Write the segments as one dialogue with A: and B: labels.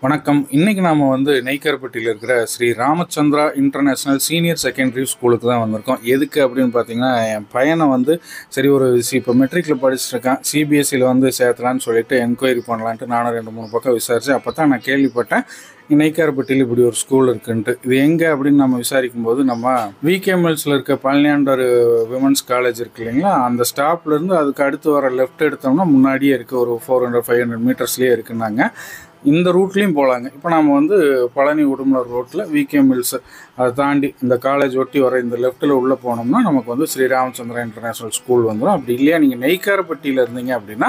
A: வணக்கம். இன்னைக்கு நாம நெய்க்காரப்பட்டியில் இருக்கிற Shri Ramachandra international senior secondary ஸ்கூலுக்கு தான் வந்திருக்கோம். எதுக்கு அப்படின்னு பார்த்தீங்கன்னா, என் பையனை சரி ஒரு இப்போ மெட்ரிக்கில் படிச்சுட்டு இருக்கான். சிபிஎஸ்சியில் சேர்த்தலான்னு சொல்லிட்டு என்கொயரி பண்ணலான்ட்டு நானும் 2-3 பக்கம் விசாரித்தேன். அப்போ தான் நான் கேள்விப்பட்டேன் நெய்க்காரப்பட்டியில் இப்படி ஒரு ஸ்கூல் இருக்குன்ட்டு. இது எங்கே அப்படின்னு நம்ம விசாரிக்கும் போது நம்ம விகே மில்ஸில் இருக்க பழனியாண்டர் விமன்ஸ் காலேஜ் இருக்கு இல்லைங்களா, அந்த ஸ்டாப்லேருந்து அதுக்கு அடுத்து வர லெஃப்ட் எடுத்தோம்னா முன்னாடியே இருக்குது. ஒரு 400-500 மீட்டர்ஸ்லேயே இருக்குன்னாங்க. இந்த ரூட்லேயும் போகலாங்க. இப்போ நாம் பழனி உடுமலர் ரோட்டில் விகே மில்ஸ் அதை தாண்டி இந்த காலேஜ் ஒட்டி வர இந்த லெஃப்ட்டில் உள்ளே போனோம்னா நமக்கு ஸ்ரீ ராமச்சந்திரா இன்டர்நேஷ்னல் ஸ்கூல் வந்துடும். அப்படி இல்லையா நீங்கள் நெய்க்காரப்பட்டியில் இருந்தீங்க அப்படின்னா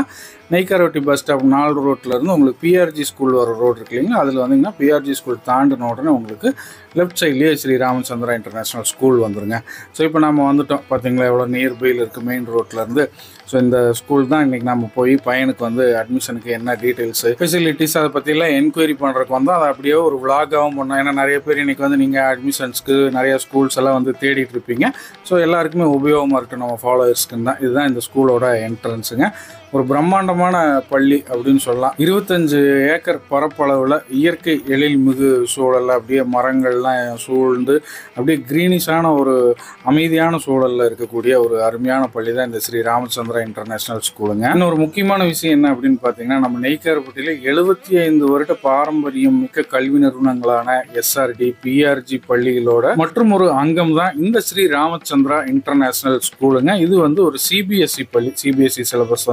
A: நெய்க்காரப்பட்டி பஸ் ஸ்டாப் 4 ரோட்லேருந்து உங்களுக்கு பிஆர்ஜி ஸ்கூல் வர ரோடு இருக்கு இல்லைங்களா, அதில் வந்தீங்கன்னா பிஆர்ஜி ஸ்கூல் தாண்டின உடனே உங்களுக்கு லெஃப்ட் சைட்லேயே ஸ்ரீ ராமச்சந்திரா இன்டர்நேஷ்னல் ஸ்கூல் வந்துருங்க. ஸோ இப்போ நம்ம வந்துட்டோம் பார்த்தீங்களா, எவ்வளோ நியர்பையில் இருக்குது மெயின் ரோட்லேருந்து. ஸோ இந்த ஸ்கூல் தான் இன்றைக்கி நம்ம போய் பையனுக்கு அட்மிஷனுக்கு என்ன டீட்டெயில்ஸு ஃபெசிலிட்டிஸ் அதை பற்றிலாம் என்கொயரி பண்ணுறதுக்கு அதை அப்படியே ஒரு விளாகாகவும் பண்ணோம். ஏன்னா நிறைய பேர் இன்றைக்கி நீங்கள் அட்மிஷன்ஸ்க்கு நிறையா ஸ்கூல்ஸ் எல்லாம் தேடிட்டு இருப்பீங்க. ஸோ எல்லாருக்குமே உபயோகமாக இருக்குது நம்ம ஃபாலோவர்ஸ்க்குன்னு தான். இதுதான் இந்த ஸ்கூலோட என்ட்ரன்ஸுங்க. ஒரு பிரம்மாண்டமான பள்ளி அப்படின்னு சொல்லலாம். 25 ஏக்கர் பரப்பளவில் இயற்கை எழில்மிகு சூழலில் அப்படியே மரங்கள்லாம் சூழ்ந்து அப்படியே க்ரீனிஷான ஒரு அமைதியான சூழலில் இருக்கக்கூடிய ஒரு அருமையான பள்ளி தான் இந்த ஸ்ரீ ராமச்சந்திரா இன்டர்நேஷ்னல் ஸ்கூலுங்க. இன்னொரு முக்கியமான விஷயம் என்ன அப்படின்னு பார்த்தீங்கன்னா, நம்ம நெய்க்காரப்பட்டியில் 75 வருட பாரம்பரியம் மிக்க கல்வி நிறுவனங்களான எஸ்ஆர்டி பிஆர்ஜி பள்ளிகளோட மற்றும் ஒரு அங்கம் தான் இந்த ஸ்ரீ ராமச்சந்திரா இன்டர்நேஷ்னல் ஸ்கூலுங்க. இது ஒரு சிபிஎஸ்சி பள்ளி. சிபிஎஸ்சி சிலபஸ்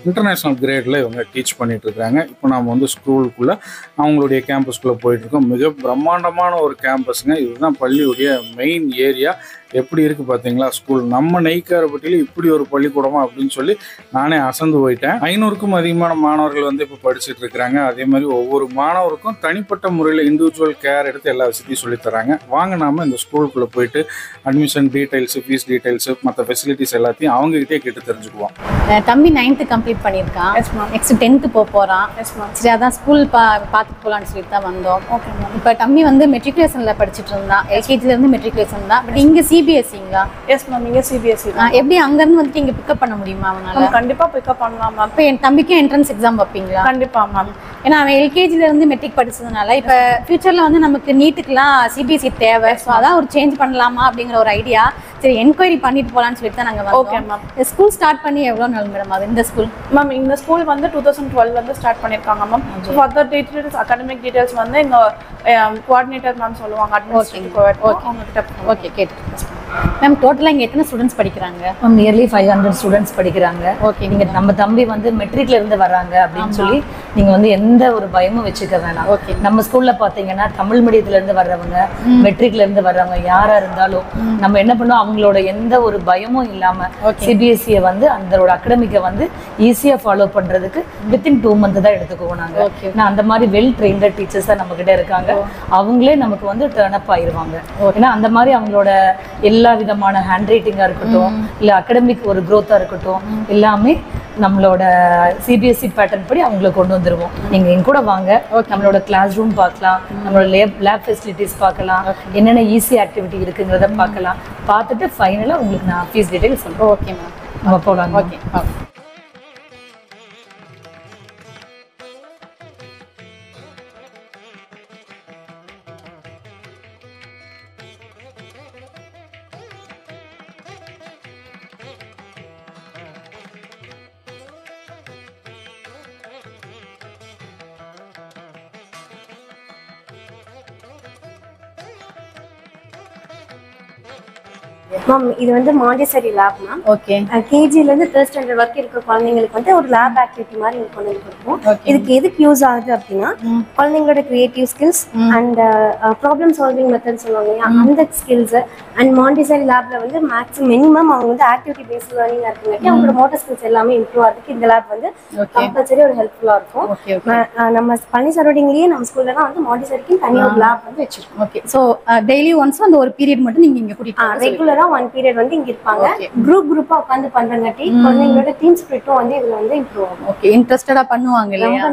A: இன்டர்நேஷ்னல் கிரேடில் இவங்க டீச் பண்ணிட்டு இருக்காங்க. இப்போ நாம் ஸ்கூலுக்குள்ளே அவங்களுடைய கேம்பஸ்குள்ளே போயிட்டுருக்கோம். மிக பிரம்மாண்டமான ஒரு கேம்பஸுங்க. இதுதான் பள்ளியுடைய மெயின் ஏரியா. எப்படி இருக்குது பார்த்தீங்களா ஸ்கூல். நம்ம நெய்க்காரப்பட்டியில் இப்படி ஒரு பள்ளிக்கூடமா அப்படின்னு சொல்லி நானே அசந்து போயிட்டேன். 500க்கும் அதிகமான மாணவர்கள் இப்போ படிச்சுட்டு இருக்கிறாங்க. அதே மாதிரி ஒவ்வொரு மாணவருக்கும் தனிப்பட்ட முறையில் இண்டிவிஜுவல் கேர் எடுத்து எல்லா வசதியும் சொல்லித்தராங்க. வாங்க நாம் இந்த ஸ்கூலுக்குள்ளே போயிட்டு அட்மிஷன் டீட்டெயில்ஸு ஃபீஸ் டீட்டெயில்ஸு மற்ற ஃபெசிலிட்டிஸ் எல்லாத்தையும் அவங்ககிட்டே கேட்டு தெரிஞ்சுக்குவோம்.
B: தம்பி 9th கம்ப்ளீட் பண்ணியிருக்கான். நெக்ஸ்ட் 10th போகிறான். சரி, அதான் ஸ்கூல் பார்த்துட்டு போகலான்னு சொல்லிட்டு தான் வந்தோம். Okay ma'am. இப்போ தம்பி மெட்ரிகுலேஷனில் படிச்சுட்டு இருந்தான். எல்கேஜிலேருந்து மெட்ரிகுலேஷன் தான். பட் இங்கே சிபிஎஸ்சிங்களா?
C: எஸ் மேம், இங்கே சிபிஎஸ்சி.
B: எப்படி அங்கேருந்து இங்கே பிக்கப் பண்ண முடியுமா அவனால?
C: கண்டிப்பாக பிக்கப் பண்ணலாம் மேம்.
B: இப்போ என் தம்பிக்கும் என்ட்ரன்ஸ் எக்ஸாம் வைப்பீங்களா?
C: கண்டிப்பாக மேம்.
B: ஏன்னா அவன் எல்கேஜிலேருந்து மெட்ரிக் படிச்சதுனால இப்போ ஃபியூச்சரில் நமக்கு நீட்டுக்கெலாம் சிபிஎஸ்சி தேவை. ஸோ அதான் ஒரு சேஞ்ச் பண்ணலாமா அப்படிங்கிற ஒரு ஐடியா. சரி, என்கொயரி பண்ணிட்டு போகலான்னு சொல்லிட்டு தான் நாங்கள்.
C: Okay ma'am.
B: ஸ்கூல் ஸ்டார்ட் பண்ணி எவ்வளோ நாள் மேடம் அது இந்த ஸ்கூல்?
C: மேம், இந்த ஸ்கூல் 2012 ஸ்டார்ட் பண்ணியிருக்காங்க ma'am. Further details academic details எங்கள் கோஆர்டினேட்டர் மேம் சொல்லுவாங்க.
B: ஓகே கேட்டு மேம், டோட்டலாக இங்கே எத்தனை ஸ்டூடெண்ட்ஸ் படிக்கிறாங்க?
D: மேம் நியர்லி 500 ஸ்டூடெண்ட்ஸ் படிக்கிறாங்க.
B: ஓகே.
D: நீங்கள் நம்ம தம்பி மெட்ரிக்ல இருந்து வராங்க அப்படின்னு சொல்லி நீங்கள் எந்த ஒரு பயமும் வச்சுக்க வேணாம்.
B: ஓகே.
D: நம்ம ஸ்கூல்ல பார்த்தீங்கன்னா தமிழ் மீடியத்துல இருந்து வர்றவங்க, மெட்ரிக்ல இருந்து வர்றவங்க யாரா இருந்தாலும் நம்ம என்ன பண்ணோம், அவங்களோட எந்த ஒரு பயமும் இல்லாம சிபிஎஸ்சியை அதோட அகாடமிக்கை ஈஸியாக ஃபாலோ பண்றதுக்கு வித்தின் 2 months தான் எடுத்துக்குவோம் நாங்க. ஏன்னா அந்த மாதிரி வெல் ட்ரெயின்டு டீச்சர்ஸ் தான் நம்ம கிட்ட இருக்காங்க. அவங்களே நமக்கு டர்ன் அப் ஆயிடுவாங்க. ஏன்னா அந்த மாதிரி அவங்களோட எல்லா விதமான ஹேண்ட் ரைட்டிங்காக இருக்கட்டும், இல்லை அகாடமிக் ஒரு க்ரோத்தாக இருக்கட்டும், எல்லாமே நம்மளோட சிபிஎஸ்சி பேட்டர்ன் படி அவங்கள கொண்டு வந்துருவோம். நீங்கள் எங்க கூட வாங்க, நம்மளோட கிளாஸ் ரூம் பார்க்கலாம், நம்மளோட லேப் ஃபெசிலிட்டிஸ் பார்க்கலாம், என்னென்ன ஈஸி ஆக்டிவிட்டி இருக்குங்கிறத பார்க்கலாம். பார்த்துட்டு ஃபைனலாக உங்களுக்கு நான் ஃபீஸ் டீட்டெயில் சொல்கிறேன்.
B: ஓகே மேம்,
D: நம்ம போகலாம்.
B: ஓகே.
E: மேம், இது மாண்டிசரி லேப் மேம்.
B: ஓகே.
E: கேஜிலேருந்து 3rd ஸ்டாண்டர்ட் வரைக்கும் இருக்க குழந்தைங்களுக்கு ஒரு லேப் ஆக்டிவிட்டி மாதிரி இங்கே கொண்டு வந்து கொடுப்போம். இதுக்கு எதுக்கு யூஸ் ஆகுது அப்படின்னா, குழந்தைங்களோட creative skills and problem solving method சொல்லுவாங்க இல்லையா, அந்த ஸ்கில்ஸ் அண்ட் மாண்டிசரி லேப்ல மேக்ஸிமம் மினிமம் அவங்க ஆக்டிவிட்டி பேஸ்ட் லேர்னிங்காக இருக்குங்காட்டி அவங்களோட மோட்டர் ஸ்கில்ஸ் எல்லாமே இம்ப்ரூவ் ஆகிறதுக்கு இந்த லேப் கம்பல்சரி ஒரு ஹெல்ப்ஃபுல்லாக இருக்கும். நம்ம பழனி சரௌண்டிங்லேயே நம்ம ஸ்கூல்ல தான் மாண்டிசரிக்கு தனியாக ஒரு லேப் வச்சிருக்கோம்.
B: ஓகே. ஸோ டெய்லி ஒன்ஸ் அந்த ஒரு பீரியட் மட்டும் நீங்கள் இங்கே கூட்டிட்டு
E: ரெகுலரா 1 பீரியட் இங்க இருப்பாங்க. குரூப்பா உட்கார்ந்து பண்றங்காட்டி குழந்தைங்களோட டீம் ஸ்பிரிட்டும் இதுல இம்ப்ரூவ் ஆகும்.
B: ஓகே. இன்ட்ரஸ்டடா பண்ணுவாங்க இல்லையா?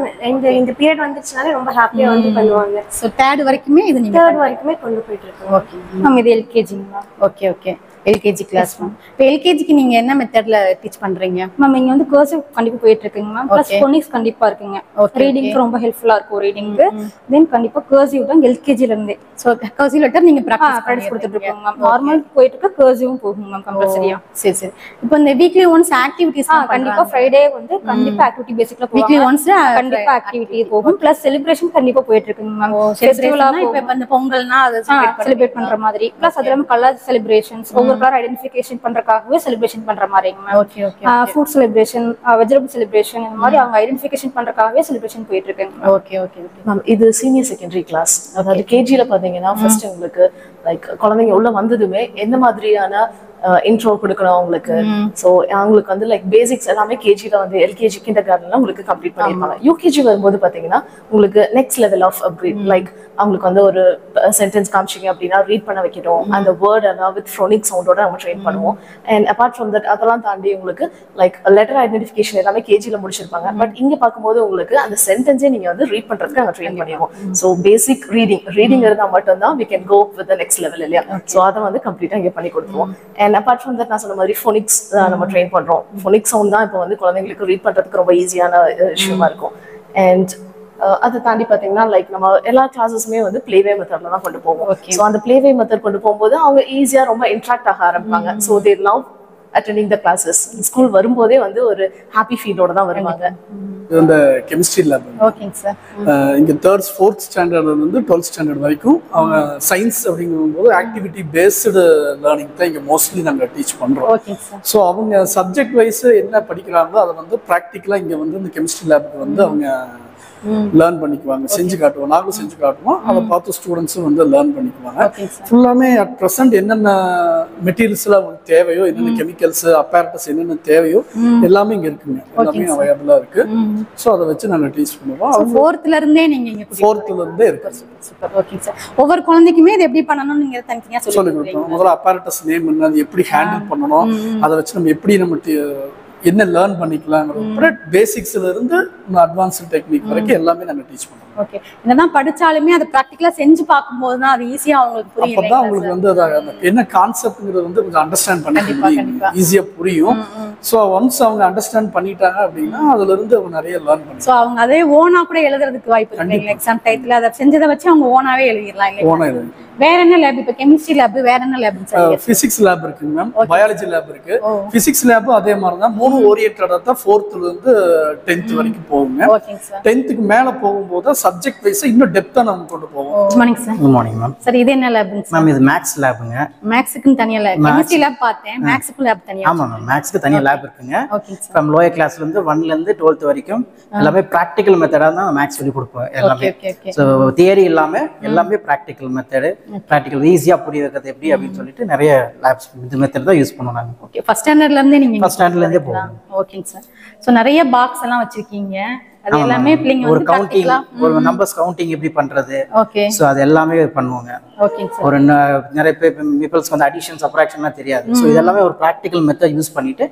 E: இந்த பீரியட் வந்துச்சுனாலே ரொம்ப ஹாப்பியா பண்ணுவாங்க.
B: சோ 3rd வரைக்குமே இது நீங்க
E: 3rd வரைக்குமே கொண்டு போயிட்டு இருக்கோம்.
B: Okay ma'am. இது எல்கேஜிங்களா? Okay okay. LKG class ma'am. இப்போ எல்கேஜிக்கு நீங்க என்ன மெத்தட்ல டீச் பண்றீங்க
F: மேம்? இங்க வந்து கர்சிவ் கண்டிப்பா போயிட்டு இருக்குங்க மேம். பிளஸ் ஃபோனிக்ஸ் கண்டிப்பா இருக்குங்க. ரீடிங்க்கு ரொம்ப ஹெல்ப்ஃபுல்லா இருக்கும் ரீடிங்க்கு. தென் கண்டிப்பா கர்சிவ் தான் எல்கேஜில இருந்தே.
B: சோ கர்சிவ் லெட்டர் நீங்க
F: பிராக்டிஸ் கொடுத்துட்டு இருக்கோம் மேம். நார்மல் போயிட்டு இருக்க கர்சிவும் போகும் மேம் கம்பல்சரியா.
B: சரி சரி. இப்போ இந்த வீக்லி ஒன்ஸ் ஆக்டிவிட்டீஸ்
F: கண்டிப்பா ஃப்ரைடே வந்து கண்டிப்பா ஆக்டிவிட்டி பேசிக்ல போகும்.
B: வீக்லி ஒன்ஸ்
F: கண்டிப்பா ஆக்டிவிட்டி போகும். பிளஸ் செலிப்ரேஷன் கண்டிப்பா போயிட்டு இருக்குங்க மேம். ஃபெஸ்டிவலா
B: இப்போ இந்த பொங்கல்னா அதை
F: செலிப்ரேட் பண்ற மாதிரி. பிளஸ் அது இல்லாம கலர் செலிப்ரேஷன்ஸ், ஒவ்வொரு கலர் ஐடென்டிஃபிகேஷன் பண்றதுக்காகவே செலிப்ரேஷன் பண்ற மாதிரிங்க ma'am.
B: Okay okay.
F: Food celebration, vegetable celebration, இந்த மாதிரி அவங்க ஐடென்டிஃபிகேஷன் பண்றதுக்காகவே செலிப்ரேஷன் போயிட்டு இருக்குங்க.
B: Okay okay okay
C: ma'am. இது சீனியர் செகண்டரி கிளாஸ். அதாவது கேஜில பாத்தீங்கன்னா ஃபர்ஸ்ட் உங்களுக்கு லைக் குழந்தைங்க உள்ள வந்ததுமே எந்த மாதிரியான இன்ட்ரோ கொடுக்கணும் அவங்களுக்கு. ஸோ அவங்களுக்கு வந்து லைக் பேசிக்ஸ் எல்லாமே கேஜில வந்து எல்கேஜி கிண்டர் கார்டன்லாம் உங்களுக்கு கம்ப்ளீட் பண்ணிருப்பாங்க. யூகேஜி வரும்போது பாத்தீங்கன்னா உங்களுக்கு next level of upgrade. Like அவங்களுக்கு வந்து ஒரு சென்டென்ஸ் காமிச்சிங்க அப்படின்னா ரீட் பண்ண வைக்கணும். அந்த வேர்ட் எல்லாம் வித் ஃபோனிக் சவுண்டோட நம்ம ட்ரெயின் பண்ணுவோம். அண்ட் அப்பார்ட் ஃப்ரம் தட் அதெல்லாம் தாண்டி உங்களுக்கு லைக் லெட்டர் ஐடென்டிஃபிகேஷன் எல்லாமே கேஜில முடிச்சிருப்பாங்க. பட் இங்க பார்க்கும்போது உங்களுக்கு அந்த சென்டென்ஸே நீங்க வந்து ரீட் பண்றதுக்கு நாங்கள் ட்ரெயின் பண்ணிடுவோம். ஸோ பேசிக் ரீடிங் இருந்தால் மட்டும்தான் we can go with the next level இல்லையா. ஸோ அதை வந்து கம்ப்ளீட்டா இங்கே பண்ணி கொடுத்துருவோம். அண்ட் அப்பார்ட் ஃப்ரம் தட் நான் சொன்ன மாதிரி ஃபோனிக்ஸ் நம்ம ட்ரெயின் பண்றோம். ஃபோனிக் சவுண்ட் தான் இப்போ வந்து குழந்தைங்களுக்கு ரீட் பண்றதுக்கு ரொம்ப ஈஸியான விஷயமா இருக்கும். அண்ட் அதை தாண்டி பாத்தீங்கன்னா லைக் நம்ம எல்லா கிளாஸஸுமே வந்து பிளேவே மெத்தட்ல தான் கொண்டு போவோம். ஸோ அந்த பிளேவே மெத்தட் கொண்டு போகும்போது அவங்க ஈஸியா ரொம்ப இன்ட்ராக்ட் ஆக ஆரம்பிப்பாங்க. So they love attending the classes. School வரும்போதே வந்து ஒரு ஹாப்பி ஃபீலோட தான் வருவாங்க.
G: இது வந்து கெமிஸ்ட்ரி லேப்.
B: ஓகேங்க சார்.
G: இங்க 3rd 4th ஸ்டாண்டர்ட்ல இருந்து 12th ஸ்டாண்டர்ட் வரைக்கும் அவங்க சயின்ஸ் அப்படிங்கும்போது ஆக்டிவிட்டி பேஸ்டு லேர்னிங் தான் இங்க மோஸ்ட்லி நாங்கள் டீச் பண்றோம்.
B: ஓகேங்க சார்.
G: ஸோ அவங்க சப்ஜெக்ட் வைஸ் என்ன படிக்கிறாங்களோ அதை வந்து ப்ராக்டிக்கலா இங்க வந்து இந்த கெமிஸ்ட்ரி லேபுக்கு வந்து அவங்க லேர்ன் பண்ணிக்குவாங்க. செஞ்சு காட்டுவோம், நாங்களும் செஞ்சு காட்டுவோம். அதை பார்த்து ஸ்டூடெண்ட்ஸும் வந்து லேர்ன் பண்ணிக்குவாங்க. ஃபுல்லாமே அட் ப்ரெசென்ட் என்னென்ன மெட்டீரியல்ஸ்லாம் அவங்களுக்கு தேவையோ, என்னென்ன கெமிக்கல்ஸ் அப்பாரட்டஸ் என்னென்ன தேவையோ எல்லாமே இங்க இருக்குங்க. எல்லாமே அவைலபிளா இருக்கு. ஸோ அதை வச்சு நாங்கள் டீச் பண்ணுவோம்.
B: 4th இருந்தே நீங்க இங்க
G: 4th இருந்தே இருக்கு.
B: சூப்பர். Okay sir. ஒவ்வொரு குழந்தைக்குமே இது எப்படி பண்ணணும்னு நீங்க தனித்தனியா
G: சொல்லி கொடுப்போம். முதல்ல அப்பாரட்டஸ் நேம் என்ன, அது எப்படி ஹேண்டில் பண்ணணும், அதை வச்சு நம்ம எப்படி நம்ம என்ன லேர்ன் பண்ணிக்கலாங்கிற பேசிக்ஸ்ல இருந்து அட்வான்ஸ்டு டெக்னிக் வரைக்கும் எல்லாமே நாங்கள் டீச் பண்ணுவோம்.
B: ஓகே. என்னதான் படிச்சாலுமே அதை ப்ராக்டிகலா செஞ்சு பார்க்கும்போது தான் அது ஈஸியா அவங்களுக்கு புரியும்.
G: அப்பதான் உங்களுக்கு வந்து என்ன கான்செப்ட்ங்கிறது வந்து கொஞ்சம் அண்டர்ஸ்டாண்ட் பண்ணிக்க ஈஸியா புரியும். ஸோ ஒன்ஸ் அவங்க அண்டர்ஸ்டாண்ட் பண்ணிட்டாங்க அப்படின்னா அதுல இருந்து அவங்க நிறைய லேர்ன் பண்ணுவாங்க.
B: ஸோ அவங்க அதே ஓனா கூட எழுதுறதுக்கு வாய்ப்பு இருக்கு. எக்ஸாம் டைத்துல அதை செஞ்சதை வச்சு அவங்க ஓனாவே எழுதிடலாம் இல்லையா?
G: ஓனா எழுதி.
B: வேற என்ன லேப்? இப்போ கெமிஸ்ட்ரி லேப் வேற என்ன லேப்?
G: பிசிக்ஸ் லேப் இருக்குங்க மேம். பயாலஜி லேப் இருக்கு. பிசிக்ஸ் லேப்பும் அதே மாதிரி தான் 3 ஓரியன்டடா தான் 4th ல இருந்து 10th வரைக்கும் போகுங்க. 10th மேல போகும்போது சப்ஜெக்ட் வைஸ் இன்னும் டெப்தா நம்ம கொண்டு போவோம்.
B: Good morning sir.
H: Good morning ma'am.
B: Sir இது என்ன லேப்ங்க சார்?
H: மேம் இது மேக்ஸ் லேப்ங்க.
B: மேக்ஸ்க்கு தனியா லேப். கெமிஸ்ட்ரி லேப் பார்த்தேன், மேக்ஸ்க்கு லேப் தனியா.
H: ஆமா மேம், மேக்ஸ்க்கு தனியா லேப் இருக்குங்க.
B: Okay sir.
H: ஃப்ரம் லோயர் கிளாஸ்ல இருந்து 1ல இருந்து 12th வரைக்கும் எல்லாமே பிராக்டிகல் மெத்தடா தான் மேக்ஸ் சொல்லி கொடுப்போம் எல்லாமே. சோ தியரி இல்லாம எல்லாமே பிராக்டிகல் மெத்தட். பிராக்டிகல் ஈஸியா புரிய வைக்கிறது எப்படி அப்படினு சொல்லிட்டு நிறைய லேப்ஸ் இந்த மெத்தட் தான் யூஸ் பண்ணுவோம் நாங்க.
B: ஓகே. ஃபர்ஸ்ட் ஸ்டாண்டர்ட்ல இருந்தே நீங்க
H: ஃபர்ஸ்ட் ஸ்டாண்டர்ட்ல இருந்தே போறோம்.
B: ஓகேங்க சார். சோ நிறைய பாக்ஸ் எல்லாம் வச்சிருக்கீங்க. அது எல்லாமே பிள்ளைங்க
H: ஒரு
B: வந்து
H: கவுண்டிங், ஒரு நம்பர்ஸ் கவுண்டிங் எப்படி பண்றது.
B: ஓகே.
H: சோ அது எல்லாமே பண்ணுவாங்க.
B: ஓகேங்க சார்.
H: ஒரு நிறைய பீப்பிள்ஸ்க்கு வந்து அடிஷன் சப்ட்ராக்ஷன்லாம் தெரியாது. சோ இதெல்லாமே ஒரு பிராக்டிகல் மெத்தட் யூஸ் பண்ணிட்டு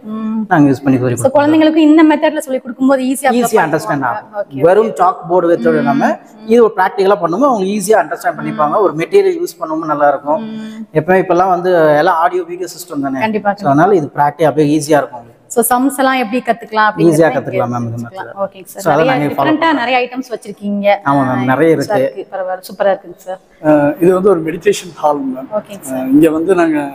H: நாங்க யூஸ் பண்ணி சொல்லி
B: கொடுப்போம். குழந்தைகளுக்கு இந்த மெத்தட்ல சொல்லி கொடுக்கும்போது ஈஸியா அண்டர்ஸ்டாண்ட்
H: ஆகும். வெறும் சாக் போர்டு வச்சோட நம்ம இது ஒரு பிராக்டிகலா பண்ணும்போது அவங்க ஈஸியா அண்டர்ஸ்டாண்ட் பண்ணிப்பாங்க. ஒரு மெட்டீரியல் யூஸ் பண்ணும்போது நல்லா இருக்கும். எப்பவுமே இப்பெல்லாம் வந்து எல்லாம் ஆடியோ வீடியோ சிஸ்டம் தானே. சோ அதனால இது பிராக்டிகல் அப்படியே ஈஸியா இருக்கும்.
B: சோ சம்ஸ் எல்லாம் எப்படி கத்துக்கலாம் அப்படி
H: ஈஸியா கத்துக்கலாம் மேம். இந்த மெத்தட்.
B: ஓகேங்க சார். நிறைய டிஃபரண்டா நிறைய ஐட்டம்ஸ் வச்சிருக்கீங்க.
H: ஆமா மேம், நிறைய இருக்கு.
B: பரவாயில்லை, சூப்பரா இருக்குங்க சார்.
G: இது வந்து ஒரு மெடிடேஷன் ஹால் மேம்.
B: ஓகேங்க சார்.
G: இங்க வந்து நாங்க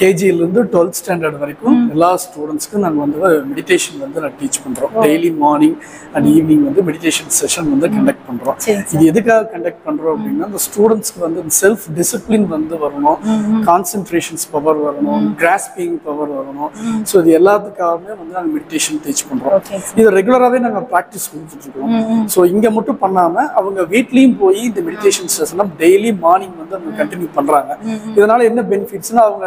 G: கேஜில இருந்து 12th ஸ்டாண்டர்ட் வரைக்கும் எல்லா ஸ்டூடெண்ட்ஸ்க்கும் நாங்கள் வந்து மெடிடேஷன் வந்து நான் டீச் பண்ணுறோம். டெய்லி மார்னிங் அண்ட் ஈவினிங் வந்து மெடிடேஷன் செஷன் வந்து கண்டக்ட் பண்ணுறோம். இது எதுக்காக கண்டக்ட் பண்ணுறோம் அப்படின்னா அந்த ஸ்டூடெண்ட்ஸ்க்கு வந்து செல்ஃப் டிசிப்ளின் வந்து வரணும், கான்சென்ட்ரேஷன்ஸ் பவர் வரணும், கிராஸ்பிங் பவர் வரணும். ஸோ இது எல்லாத்துக்காகவே வந்து நாங்கள் மெடிடேஷன் டீச் பண்ணுறோம். இது ரெகுலராகவே நாங்கள் ப்ராக்டிஸ் கொடுத்துட்ருக்கோம். ஸோ இங்கே மட்டும் பண்ணாமல் அவங்க வீட்லேயும் போய் இந்த மெடிடேஷன் செஷன் டெய்லி மார்னிங் வந்து அவங்க கண்டினியூ பண்ணுறாங்க. இதனால என்ன பெனிஃபிட்ஸ்னா அவங்க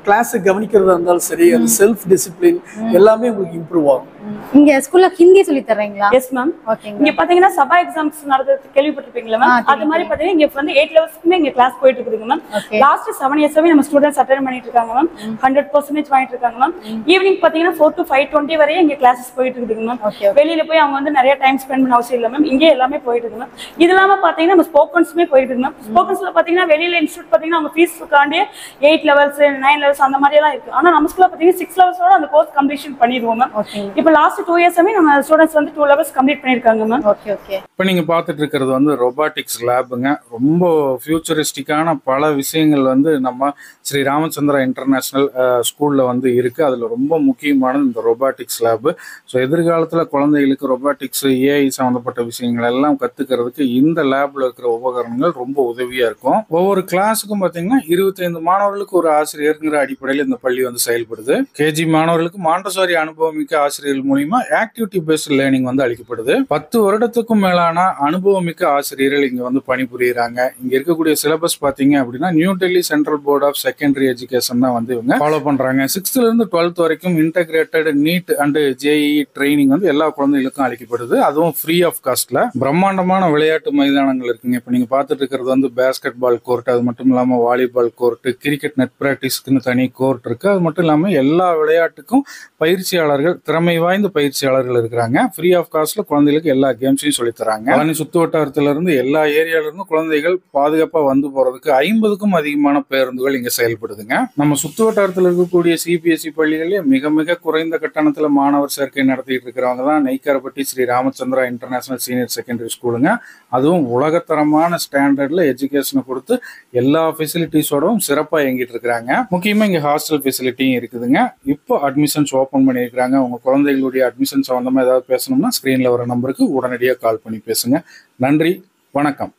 G: கிளாஸை கவனிக்கிறதா இருந்தாலும் சரி, அது செல்ஃப் டிசிப்ளின் எல்லாமே உங்களுக்கு இம்ப்ரூவ் ஆகும்.
B: இங்க ஸ்கூல்ல ஹிந்தி சொல்லி தர்றீங்களா?
C: Yes ma'am. இங்க பாத்தீங்கன்னா சபா எக்ஸாம்ஸ் நடந்துட்டு கேள்விப்பட்டிருப்பீங்களா மேம்? அது மாதிரி பாத்தீங்கன்னா இங்க வந்து 8 லெவல்ஸ்க்குமே இங்க கிளாஸ் போயிட்டு இருக்குதுங்க மேம். லாஸ்ட் 7 இயர்ஸாவே நம்ம ஸ்டூடெண்ட்ஸ் அட்டெண்ட் பண்ணிட்டு இருக்காங்க மேம். 100% வாங்கிட்டு இருக்காங்க மேம். ஈவினிங் பாத்தீங்கன்னா 4 to 5:20 வரையும் இங்க கிளாஸஸ் போயிட்டு இருக்குதுங்க மேம். வெளியில போய் அவங்க வந்து நிறைய டைம் ஸ்பெண்ட் பண்ண அவசியம் இல்லை மேம். இங்கே எல்லாமே போயிட்டு இருக்கு மேம். இது இல்லாம பாத்தீங்கன்னா நம்ம ஸ்போக்கன்ஸுமே போயிட்டு இருக்கு மேம். ஸ்போக்கன்ஸ்ல பாத்தீங்கன்னா வெளியில இன்ஸ்டியூட் பாத்தீங்கன்னா அவங்க ஃபீஸ் காண்டி 8 லெவல்ஸ் 9 லெவல்ஸ்
I: லெவல்ஸ் அந்த மாதிரி எல்லாம் இருக்கு. ஆனா நம்ம ஸ்கூல்ல பாத்தீங்கன்னா 6 லெவல்ஸோட அந்த கோர்ஸ் கம்ப்ளீஷன் பண்ணிடுவோம் மேம். இப்போ லாஸ்ட் 2 இயர்ஸாமே நம்ம ஸ்டூடெண்ட்ஸ் வந்து 2 லெவல்ஸ் கம்ப்ளீட் பண்ணிருக்காங்க மேம்.
B: Okay okay.
A: இப்போ நீங்க பார்த்துட்டு இருக்கிறது வந்து ரொபாட்டிக்ஸ் லேபுங்க. ரொம்ப ஃபியூச்சரிஸ்டிக்கான பல விஷயங்கள் வந்து நம்ம ஸ்ரீ ராமச்சந்திரா இன்டர்நேஷனல் ஸ்கூல்ல வந்து இருக்கு. அதுல ரொம்ப முக்கியமானது இந்த ரொபாட்டிக்ஸ் லேபு. ஸோ எதிர்காலத்துல குழந்தைகளுக்கு ரொபாட்டிக்ஸ், ஏஐ சம்பந்தப்பட்ட விஷயங்கள் எல்லாம் கத்துக்கிறதுக்கு இந்த லேப்ல இருக்கிற உபகரணங்கள் ரொம்ப உதவியா இருக்கும். ஒவ்வொரு கிளாஸுக்கும் பாத்தீங்கன்னா 25 மாணவர்களுக்கு ஒரு ஆசிரியருங்கிற அடிப்படையில் இந்த பள்ளி வந்து செயல்படுது. கேஜி மாணவர்களுக்கு மாண்டசாரி அனுபவமிக்க ஆசிரியர்கள் மூலியமா ஆக்டிவிட்டி பேஸ்ட் லேர்னிங் வந்து அளிக்கப்படுது. 10 வருடத்துக்கும் மேலான அனுபவமிக்க ஆசிரியர்கள் இங்க வந்து பணிபுரியுறாங்க. இங்க இருக்கக்கூடிய சிலபஸ் பாத்தீங்க அப்படின்னா New Delhi central board of secondary education தான் வந்து இவங்க ஃபாலோ பண்றாங்க. 6th இருந்து 12th வரைக்கும் integrated NEET and JEE training வந்து எல்லா குழந்தைகளுக்கும் அளிக்கப்படுது. அதுவும் ஃப்ரீ ஆஃப் காஸ்ட்ல. பிரம்மாண்டமான விளையாட்டு மைதானங்கள் இருக்குங்க. இப்போ நீங்க பார்த்துட்டு இருக்கிறது வந்து பேஸ்கெட் பால் கோர்ட், அது மட்டும் இல்லாம வாலிபால் கோர்ட், கிரிக்கெட் நெட் பிராக்டிஸ்க்குன்னு தனி கோர்ட் இருக்கு. அது மட்டும் இல்லாம எல்லா விளையாட்டுக்கும் பயிற்சியாளர்கள், திறமை வாய்ந்த பயிற்சியாளர்கள் இருக்கிறாங்க. ஃப்ரீ ஆஃப் காஸ்ட்ல குழந்தைகளுக்கு எல்லா கேம்ஸையும் சொல்லி தராங்க. பழனி சுத்து வட்டாரத்துல இருந்து எல்லா ஏரியால இருந்து குழந்தைகள் பாதுகாப்பா வந்து போறதுக்கு 50க்கும் அதிகமான பேருந்துகள் இங்க செயல்படுதுங்க. நம்ம சுத்து வட்டாரத்தில் இருக்கக்கூடிய சிபிஎஸ்இ பள்ளிகளே மிக மிக குறைந்த கட்டணத்துல மாணவர் சேர்க்கை நடத்திட்டு இருக்கிறவங்க தான் Neikkarapatti Sri Ramachandra international senior secondary ஸ்கூலுங்க. அதுவும் உலகத்தரமான ஸ்டாண்டர்ட்ல எஜுகேஷனை கொடுத்து எல்லா ஃபெசிலிட்டிஸோடவும் சிறப்பாக இயங்கிட்டு இருக்கிறாங்க. முக்கியமா இங்க ஹாஸ்டல் ஃபெசிலிட்டியும் இருக்குதுங்க. இப்போ அட்மிஷன்ஸ் ஓப்பன் பண்ணியிருக்கிறாங்க. உங்க குழந்தைகளுடைய அட்மிஷன் சம்பந்தமா ஏதாவது பேசணும்னா ஸ்கிரீன்ல வர நம்பருக்கு உடனடியாக கால் பண்ணி பேசுங்க. நன்றி, வணக்கம்.